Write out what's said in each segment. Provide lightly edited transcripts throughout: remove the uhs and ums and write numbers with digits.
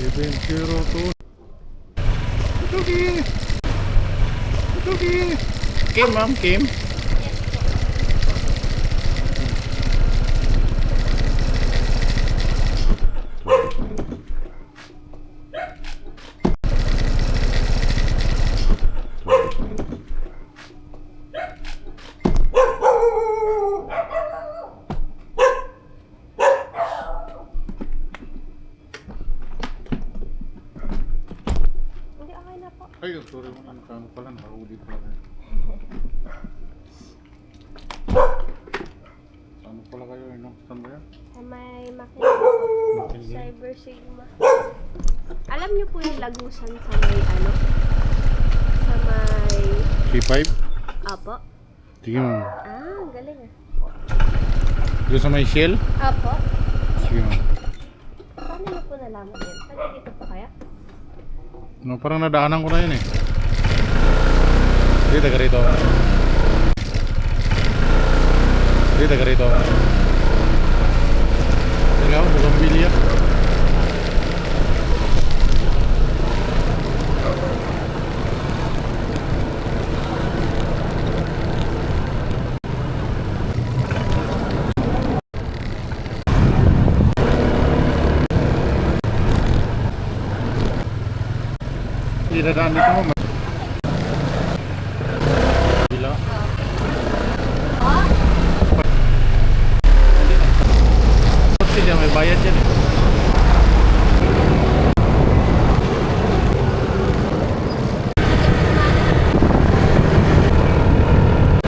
Adventure to. Tutuki. Tutuki. Kim, ma'am, Kim. Ay, sorry mo, ano pala, nakahuli pala kayo. Ano pala kayo, saan ba yan? Sa may makina po. Cyber Sigma. Alam niyo po yung lagusan sa may ano? Sa may... C5? Apo. Sige mo. Ah, galing ah. Doon sa may shell? Apo. Sige mo. Paano niyo po nalaman yun? Taga dito po kaya? No, parang nadaanan ko na yun eh. Hindi, taga rito. Hindi, taga rito. Ikaw, bugang bilya. Hindi, dadaan dito mo. Bila. Kasi may bayad dyan eh.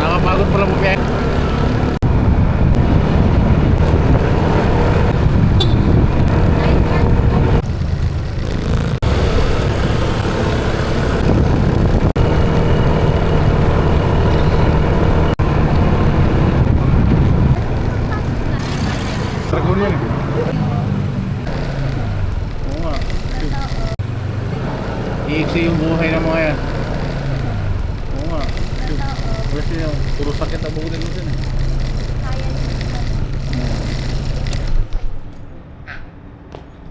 Nakapagod pala mo biyahe. Dragon yan eh. Oo nga. Iiksi yung buhay ng mga yan. Oo nga. Kasi yung puro sakit na buhay nito din eh.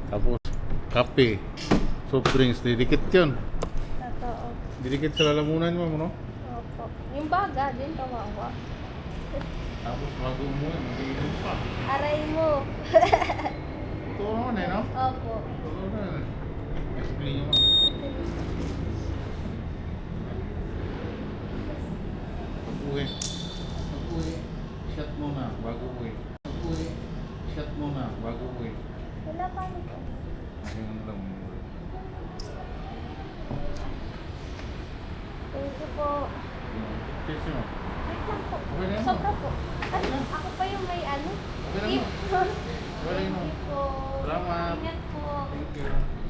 Tapos kape, soft drinks, didikit yun. Totoo. Didikit sa lalamunan mo, no? Opo. Yung baga din, kawawa. Tapos bago mo yan, mag-iinom pa. Aray mo. Ito naman eh, no? Opo. Ito naman. Explain nyo mo. Pag-uwi. Pag-uwi. Shot mo na, bago uwi. Pag-uwi. Shot mo na, bago uwi. Wala pa nito. Ayun lang. Thank you po. Kiss mo. Wait lang po. Okay na yun. Sobra po. Ay, ako pa yung may ano? Okay na Tip. mo. Okay na Thank mo. you po. Salamat. Ingat po. Thank you.